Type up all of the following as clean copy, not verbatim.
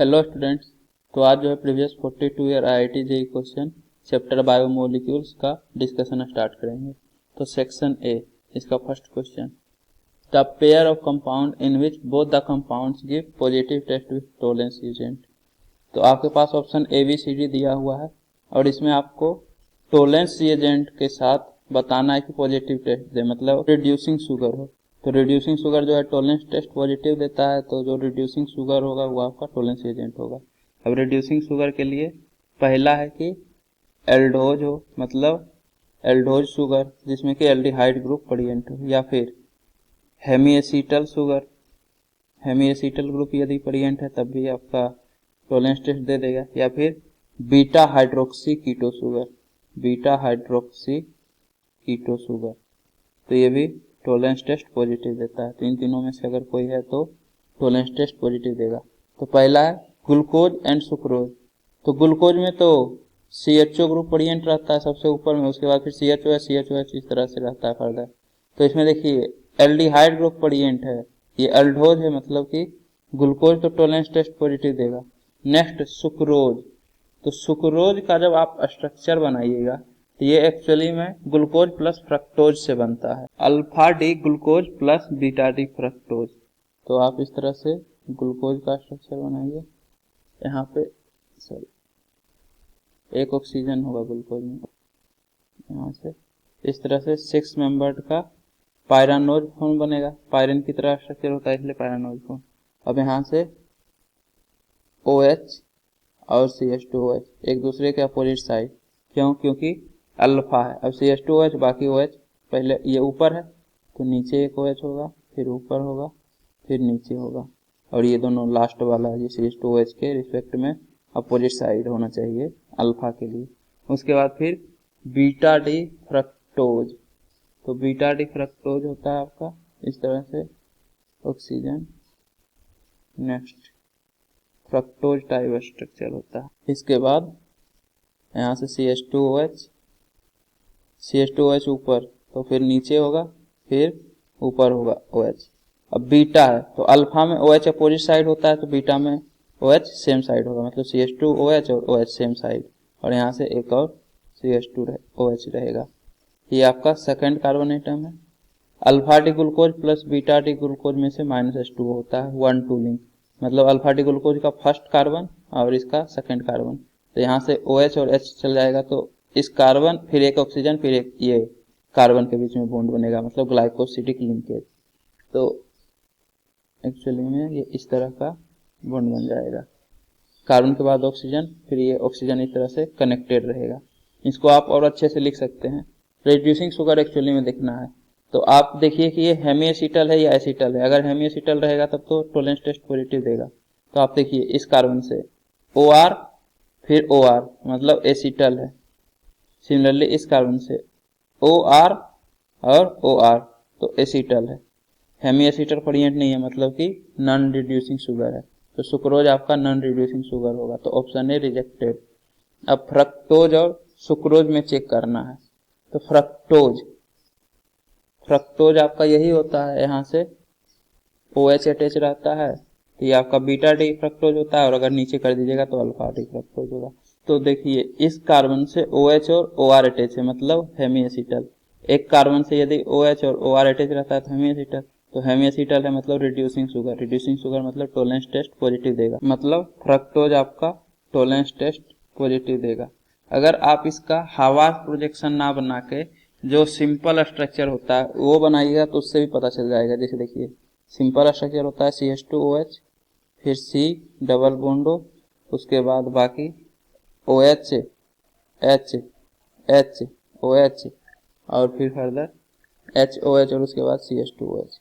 Hello students. तो आज जो है previous 42 year IIT JEE question chapter biomolecules का डिस्कशन स्टार्ट करेंगे। तो सेक्शन ए, इसका first question, the pair of compound in which both the compounds give positive test with Tollens agent. तो आपके पास option A B C D दिया हुआ है और इसमें आपको टोलेंस एजेंट के साथ बताना है कि पॉजिटिव टेस्ट दे, मतलब रिड्यूसिंग शुगर हो। तो रिड्यूसिंग शुगर जो है टोलेंस टेस्ट पॉजिटिव देता है, तो जो रिड्यूसिंग शुगर होगा वो आपका टोलेंस एजेंट होगा। अब रिड्यूसिंग शुगर के लिए पहला है कि एल्डोज हो, मतलब एल्डोज शुगर जिसमें कि एल्डिहाइड ग्रुप प्रेजेंट हो, या फिर हेमीएसीटल शुगर, हेमीएसीटल ग्रुप यदि प्रेजेंट है तब भी आपका टोलेंस टेस्ट दे देगा, या फिर beta hydroxy keto sugar, beta hydroxy keto sugar, तो ये भी टोलेंस टेस्ट पॉजिटिव देता है। तो इन तीनों में से अगर कोई है तो टोलेंस टेस्ट पॉजिटिव देगा। तो पहला है ग्लूकोज एंड सुक्रोज। तो ग्लूकोज में तो CHO ग्रुप प्रेजेंट रहता है सबसे ऊपर में, उसके बाद फिर CHOH इस तरह से रहता है फर्दर। तो इसमें देखिए एल्डिहाइड ग्रुप प्रेजेंट है, ये एल्डोज है, मतलब कि ग्लूकोज तो टोलेंस टेस्ट पॉजिटिव देगा। नेक्स्ट सुक्रोज, तो सुक्रोज का जब आप स्ट्रक्चर बनाइएगा तो ये एक्चुअली में ग्लूकोज प्लस फ्रक्टोज से बनता है, alpha D glucose plus beta D fructose. तो आप इस तरह से ग्लूकोज का स्ट्रक्चर बनाइए। यहाँ पे एक ऑक्सीजन होगा ग्लूकोज में, यहाँ से इस तरह से 6 मेंबर्ड का पायरानोज फॉर्म बनेगा, पायरन की तरह स्ट्रक्चर होता है इसलिए पायरानोज फॉर्म। अब यहाँ से OH और CH2OH एक दूसरे के अपोजिट साइड, क्योंकि अल्फा है। अब CH2OH बाकी OH, पहले ये ऊपर है तो नीचे एक OH होगा, फिर ऊपर होगा, फिर नीचे होगा, और ये दोनों लास्ट वाला है, ये CH2OH के रिस्पेक्ट में अपोजिट साइड होना चाहिए अल्फा के लिए। उसके बाद फिर बीटा डी फ्रक्टोज, तो बीटा डी फ्रक्टोज होता है आपका इस तरह से oxygen. Next fructose type structure होता है। इसके बाद यहाँ से CH2OH ऊपर, तो फिर नीचे होगा, फिर ऊपर होगा OH। अब बीटा है तो अल्फा में OH अपोजिट साइड होता है, तो बीटा में OH सेम साइड होगा, मतलब CH2OH और OH सेम साइड, और यहाँ से एक और CH2OH रहेगा। ये आपका सेकंड कार्बन एटम है। Alpha D glucose plus beta D glucose में से -H2 होता है, 1-2 लिंक, मतलब अल्फा डी ग्लूकोज का फर्स्ट कार्बन और इसका सेकंड कार्बन। तो यहाँ से OH और H चल जाएगा, तो इस कार्बन फिर एक ऑक्सीजन फिर एक ये कार्बन के बीच में बॉन्ड बनेगा, मतलब ग्लाइकोसिडिक लिंकेज। तो एक्चुअली में ये इस तरह का बॉन्ड बन जाएगा, कार्बन के बाद ऑक्सीजन, फिर ये ऑक्सीजन इस तरह से कनेक्टेड रहेगा। इसको आप और अच्छे से लिख सकते हैं। रिड्यूसिंग शुगर एक्चुअली में देखना है, तो आप देखिए कि ये हेमीएसीटल है या एसीटल है। अगर हेमीएसीटल रहेगा तब तो टोलेंस टेस्ट पॉजिटिव देगा। तो आप देखिए इस कार्बन से OR फिर OR, मतलब एसीटल है। सिमिलरली इस कार्बन से OR और OR, तो एसीटल है। हेमीएसीटल प्रेजेंट नहीं है, मतलब कि नॉन रिड्यूसिंग शुगर है, तो सुक्रोज आपका नॉन रिड्यूसिंग शुगर होगा, तो ऑप्शन ए रिजेक्टेड। अब फ्रक्टोज और सुक्रोज में चेक करना है, तो फ्रक्टोज आपका यही होता है, यहाँ से OH अटैच रहता है, तो ये आपका बीटा डी फ्रक्टोज होता है, और अगर नीचे कर दीजिएगा तो अल्फा डी फ्रक्टोज होगा। तो देखिए इस कार्बन से OH और OR अटैच है, मतलब हेमीएसीटल। एक कार्बन से यदि OH और OR अटैच रहता है तो हेमीएसीटल, तो हेमीएसीटल है, मतलब रिड्यूसिंग शुगर। रिड्यूसिंग शुगर मतलब टोलेंस टेस्ट पॉजिटिव देगा, मतलब फ्रक्टोज आपका टोलेंस टेस्ट पॉजिटिव देगा। अगर आप इसका हवास प्रोजेक्शन ना बना के जो सिंपल स्ट्रक्चर होता है वो बनाइएगा तो उससे भी पता चल जाएगा। जैसे देखिए सिंपल स्ट्रक्चर होता है CH2OH, फिर C डबल बॉन्डो, उसके बाद बाकी OH H H OH, और फिर फर्दर HOH, और उसके बाद CH2OH,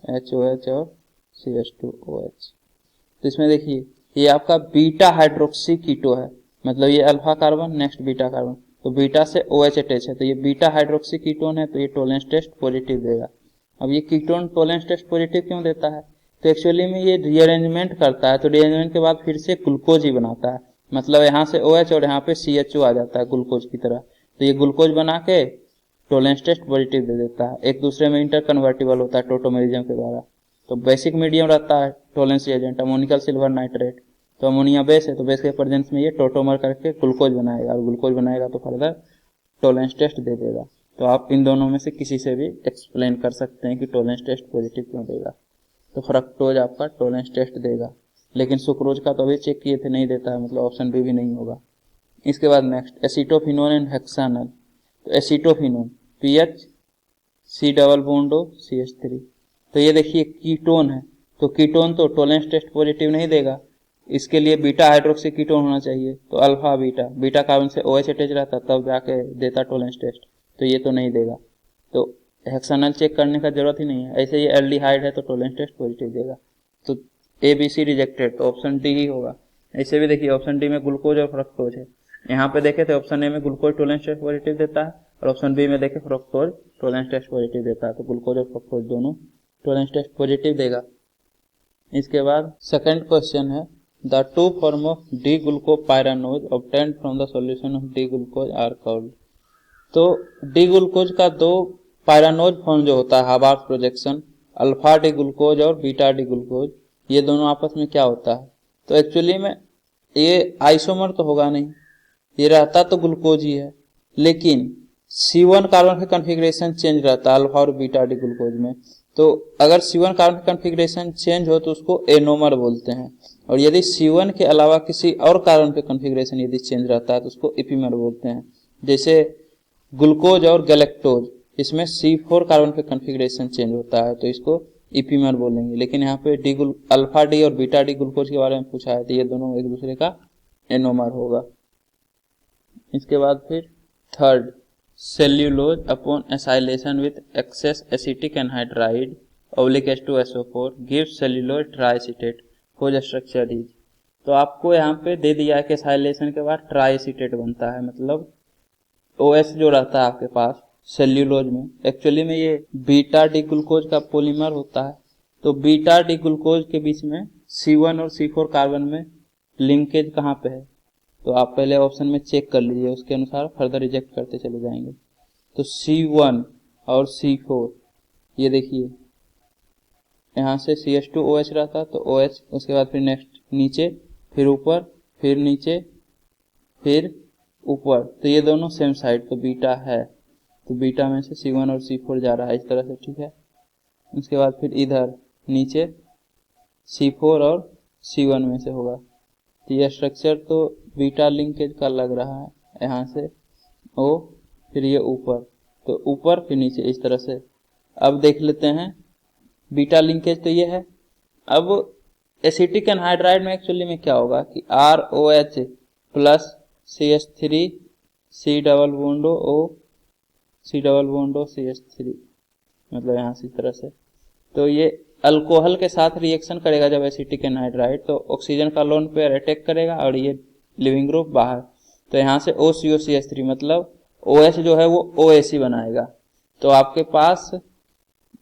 HOH और CH2OH। तो इसमें देखिए ये आपका बीटा हाइड्रोक्सी कीटो है, मतलब ये alpha carbon next beta carbon, तो बीटा से OH अटैच है, तो ये बीटा हाइड्रोक्सी कीटोन है, तो ये टोलेंस टेस्ट पॉजिटिव देगा। अब ये कीटोन टोलेंस टेस्ट पॉजिटिव क्यों देता है, तो एक्चुअली में ये रीअरेंजमेंट करता है, तो रीअरेंजमेंट के बाद फिर से ग्लूकोज ही बनाता है, मतलब यहाँ से OH और यहाँ पे CHO आ जाता है ग्लूकोज की तरह, तो ये ग्लूकोज बना के टोलेंस टेस्ट पॉजिटिव दे देता है। एक दूसरे में इंटर कन्वर्टिबल होता है टोटोमेरिज्म के द्वारा, तो बेसिक मीडियम रहता है Tollens agent ammoniacal silver nitrate, तो अमोनिया बेस है तो बेस के प्रेजेंस में ये टोटोमर करके ग्लूकोज बनाएगा, और ग्लूकोज बनाएगा तो फर्दर टोलेंस टेस्ट दे देगा। तो आप इन दोनों में से किसी से भी एक्सप्लेन कर सकते हैं कि टोलेंस टेस्ट पॉजिटिव क्यों देगा। तो फ्रक्टोज आपका टोलेंस टेस्ट देगा, लेकिन सुक्रोज का तो अभी चेक किए थे नहीं देता है, मतलब ऑप्शन बी भी नहीं होगा। इसके बाद नेक्स्ट एसीटोफिनोन एंड हेक्सानल। तो acetophenone PH C double bond O CH3, तो ये देखिए कीटोन है, तो कीटोन तो टोलेंस टेस्ट पॉजिटिव नहीं देगा, इसके लिए बीटा हाइड्रोक्सी कीटोन होना चाहिए, तो अल्फा बीटा, बीटा कार्बन से OH अटैच रहता तब जाके देता टोलेंस टेस्ट, तो ये तो नहीं देगा। तो हेक्सानल चेक करने का जरूरत ही नहीं है, ऐसे ही एल्डिहाइड है तो टोलेंस टेस्ट पॉजिटिव देगा। तो ABC रिजेक्टेड, तो ऑप्शन डी ही होगा। ऐसे भी देखिए ऑप्शन डी में ग्लूकोज और फ्रक्टोज है, यहाँ पे देखे थे ऑप्शन ए में ग्लूकोज टोलेंस टेस्ट पॉजिटिव देता है, और ऑप्शन बी में देखे फ्रक्टोज टोलेंस टेस्ट पॉजिटिव देता है, तो ग्लूकोज और फ्रक्टोज दोनों टोलेंस टेस्ट पॉजिटिव देगा। इसके बाद सेकंड क्वेश्चन है the two form of D glucopyranose obtained from the solution of D glucose are called. तो डी ग्लूकोज का दो पायरानोज फॉर्म जो होता है Haworth projection, alpha D glucose और बीटा डी ग्लूकोज, ये दोनों आपस में क्या होता है? तो एक्चुअली में ये आइसोमर तो होगा नहीं, ये रहता तो ग्लूकोज ही है, लेकिन C1 कार्बन का कॉन्फ़िगरेशन चेंज रहता है अल्फा और बीटा डी ग्लूकोज में। तो अगर C1 कार्बन का कॉन्फ़िगरेशन चेंज हो तो उसको एनोमर बोलते हैं, और यदि C1 के अलावा किसी और कार्बन पे कॉन्फ़िगरेशन यदि चेंज रहता है तो उसको एपीमर बोलते हैं। जैसे ग्लूकोज और गैलेक्टोज, इसमें C4 कार्बन पे कॉन्फ़िगरेशन चेंज होता है तो इसको एपीमर बोलेंगे, लेकिन यहाँ पे अल्फा डी और बीटा डी ग्लूकोज के बारे में पूछा है तो ये दोनों एक दूसरे का एनोमर होगा। इसके बाद फिर third, cellulose upon acylation with excess acetic anhydride oblique H2SO4 gives cellulose triacetate whose structure is. तो आपको यहाँ पे दे दिया है कि एसाइलेशन के बाद ट्राइएसिटेट बनता है, मतलब OH जो रहता है आपके पास सेल्यूलोज में, एक्चुअली में ये बीटा डी ग्लूकोज का पॉलीमर होता है। तो बीटा डी ग्लूकोज के बीच में C1 और C4 कार्बन में लिंकेज कहाँ पे है? तो आप पहले ऑप्शन में चेक कर लीजिए, उसके अनुसार फर्दर रिजेक्ट करते चले जाएंगे। तो C1 और C4, ये देखिए यहाँ से CH2OH रहता है तो OH, उसके बाद फिर नेक्स्ट नीचे, फिर ऊपर, फिर नीचे, फिर ऊपर, तो ये दोनों सेम साइड, तो बीटा है, तो बीटा में से C1 और C4 जा रहा है इस तरह से, ठीक है। उसके बाद फिर इधर नीचे C4 और C1 में से होगा, तो यह स्ट्रक्चर तो बीटा लिंकेज का लग रहा है, यहाँ से O, फिर ये ऊपर, तो ऊपर फिर नीचे इस तरह से। अब देख लेते हैं बीटा लिंकेज तो ये है। अब एसिटिक एनहाइड्राइड में एक्चुअली में क्या होगा कि ROH plus CH3 C double bond O C double bond O CH3, मतलब यहाँ से इस तरह से, तो ये अल्कोहल के साथ रिएक्शन करेगा जब एसिटिक एनहाइड्राइड, तो ऑक्सीजन का लोन पेयर अटैक करेगा और ये लिविंग ग्रुप बाहर, तो यहाँ से OCOCH3 मतलब OH जो है वो OAC बनाएगा। तो आपके पास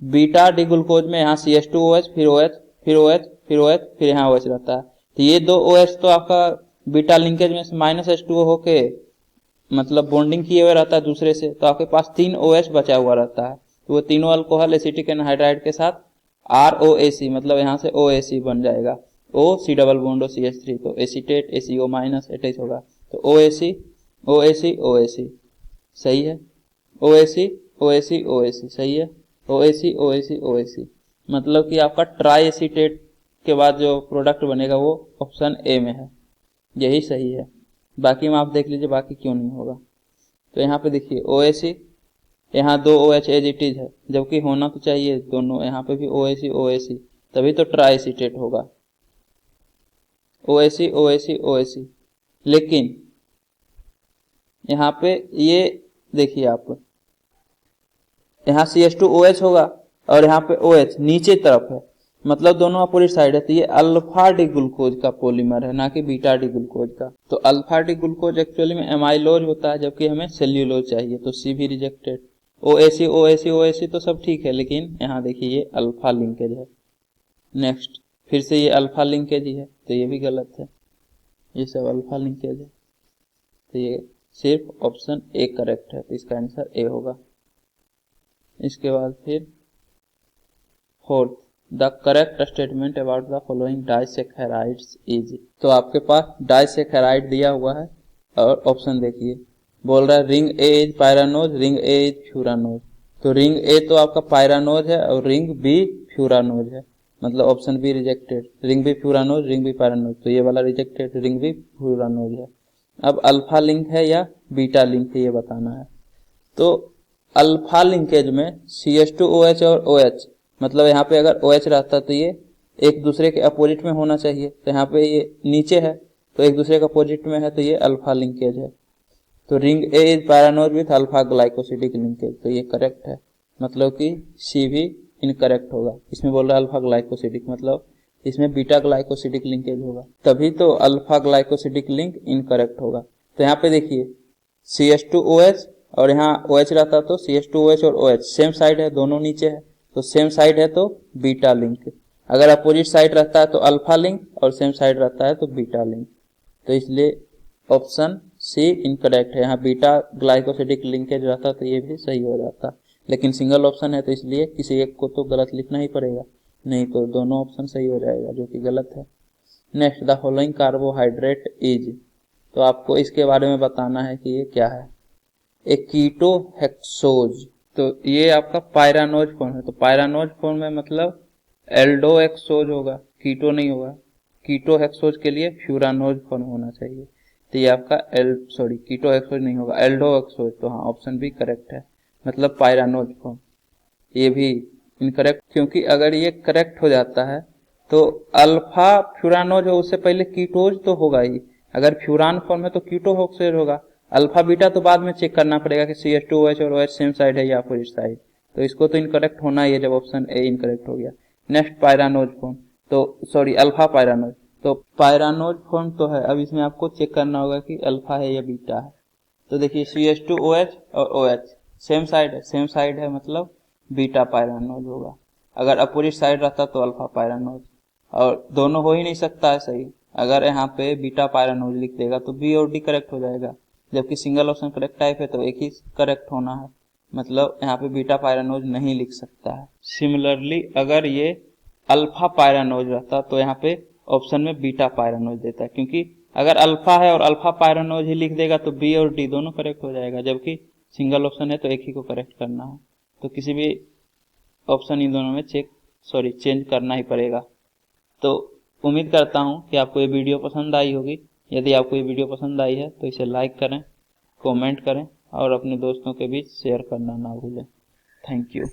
बीटा डी ग्लूकोज में यहाँ CH2OH फिर OH फिर OH फिर OH फिर यहाँ OH रहता है, तो ये दो OH तो आपका बीटा लिंकेज में से -H2O होके मतलब बॉन्डिंग किए हुए रहता है दूसरे से, तो आपके पास 3 OH बचा हुआ रहता है, तो वो तीनों अल्कोहल एसिटिक एनहाइड्राइड के साथ ROAC मतलब यहाँ से OAC बन जाएगा, O C double bond O CH3, तो एसिटेट ACO माइनस अटैच होगा, तो OAC OAC OAC सही है, OAC OAC OAC सही है, OAC OAC OAC, मतलब कि आपका ट्राई एसिटेट के बाद जो प्रोडक्ट बनेगा वो ऑप्शन ए में है, यही सही है। बाकी में आप देख लीजिए बाकी क्यों नहीं होगा। तो यहाँ पे देखिए OAC, यहाँ 2 OH एज इट इज है, जबकि होना तो चाहिए दोनों, यहाँ पे भी OAC OAC, तभी तो ट्राई एसिटेट होगा, OAC OAC OAC। लेकिन यहाँ पे ये देखिए आप, यहाँ CH2OH होगा और यहाँ पे OH नीचे तरफ है, मतलब दोनों अपोजिट साइड है, तो ये अल्फा डी ग्लूकोज का पॉलीमर है, ना कि बीटा डी ग्लूकोज का। तो अल्फा डी ग्लूकोज एक्चुअली में एमाइलोज होता है, जबकि हमें सेल्यूलोज चाहिए, तो सी भी रिजेक्टेड। OAC OAC OAC तो सब ठीक है, लेकिन यहाँ देखिए ये अल्फा लिंकेज है। नेक्स्ट फिर से ये अल्फा लिंकेज ही है, तो ये भी गलत है, ये सब अल्फा लिंकेज है, तो ये सिर्फ ऑप्शन ए करेक्ट है, तो इसका आंसर ए होगा। इसके बाद फिर fourth, the correct statement about the following disaccharides is. तो आपके पास डाइसैकेराइड दिया हुआ है और ऑप्शन देखिए, बोल रहा है ring A is pyranose, ring A is furanose. तो रिंग ए तो आपका पायरानोज है और रिंग बी फ्यूरानोज है, मतलब option B rejected. Ring B furanose, ring B pyranose, तो ये वाला रिजेक्टेड, रिंग बी फ्यूरानोज है। अब अल्फा लिंक है या बीटा लिंक है ये बताना है। तो अल्फा लिंकेज में CH2OH और OH, मतलब यहाँ पे अगर OH रहता तो ये एक दूसरे के अपोजिट में होना चाहिए, तो यहाँ पे ये नीचे है तो एक दूसरे के अपोजिट में है, तो ये अल्फा लिंकेज है। तो ring A is pyranose with alpha glycosidic linkage, तो ये करेक्ट है, मतलब कि सी भी इनकरेक्ट होगा। इसमें बोल रहा है अल्फा ग्लाइकोसिडिक, मतलब इसमें बीटा ग्लाइकोसिडिक लिंकेज होगा, तभी तो अल्फा ग्लाइकोसिडिक लिंक इनकरेक्ट होगा। तो यहाँ पे देखिए CH2OH और यहाँ OH रहता तो CH2OH और OH सेम साइड है, दोनों नीचे है, तो सेम साइड है तो बीटा लिंक। अगर अपोजिट साइड रहता है तो अल्फा लिंक और सेम साइड रहता है तो बीटा लिंक, तो इसलिए ऑप्शन सी इनकरेक्ट है। यहाँ बीटा ग्लाइकोसिडिक लिंकेज रहता तो ये भी सही हो जाता, लेकिन सिंगल ऑप्शन है तो इसलिए किसी एक को तो गलत लिखना ही पड़ेगा, नहीं तो दोनों ऑप्शन सही हो जाएगा, जो कि गलत है। Next, the following carbohydrate is, तो आपको इसके बारे में बताना है कि ये क्या है। एक कीटोहेक्सोज, तो ये आपका पायरानोज फॉर्म है, तो पायरानोज फॉर्म में मतलब एल्डोहेक्सोज होगा, कीटो नहीं होगा। कीटोहेक्सोज के लिए फ्यूरानोज फॉर्म होना चाहिए, तो ये आपका कीटोहेक्सोज नहीं होगा, एल्डोहेक्सोज। तो हाँ, ऑप्शन बी करेक्ट है, मतलब पायरानोज फॉर्म। ये भी इनकरेक्ट, क्योंकि अगर ये करेक्ट हो जाता है तो अल्फा फ्यूरानोज हो उससे पहले कीटोज तो होगा ही, अगर फ्यूरान फॉर्म है तो कीटोहेक्सोज होगा। अल्फा बीटा तो बाद में चेक करना पड़ेगा कि CH2OH और OH सेम साइड है या अपोजिट साइड, तो इसको तो इनकरेक्ट होना ही है जब ऑप्शन ए इनकरेक्ट हो गया। नेक्स्ट, पायरानोज फॉर्म, तो अल्फा पायरानोज, तो पायरानोज फॉर्म तो है, अब इसमें आपको चेक करना होगा कि अल्फा है या बीटा है। तो देखिए CH2OH और OH सेम साइड है, मतलब बीटा पायरानोज होगा। अगर अपोजिट साइड रहता तो अल्फा पायरानोज, और दोनों हो ही नहीं सकता है सही। अगर यहाँ पे बीटा पायरानोज लिख देगा तो बी और डी करेक्ट हो जाएगा, जबकि सिंगल ऑप्शन करेक्ट टाइप है तो एक ही करेक्ट होना है, मतलब यहाँ पे बीटा पायरानोज नहीं लिख सकता है। सिमिलरली अगर ये अल्फा पायरानोज रहता तो यहाँ पे ऑप्शन में बीटा पायरानोज देता है, क्योंकि अगर अल्फा है और अल्फा पायरानोज ही लिख देगा तो बी और डी दोनों करेक्ट हो जाएगा, जबकि सिंगल ऑप्शन है तो एक ही को करेक्ट करना है, तो किसी भी ऑप्शन इन दोनों में चेंज करना ही पड़ेगा। तो उम्मीद करता हूँ कि आपको ये वीडियो पसंद आई होगी। यदि आपको ये वीडियो पसंद आई है तो इसे लाइक करें, कमेंट करें और अपने दोस्तों के बीच शेयर करना ना भूलें। Thank you.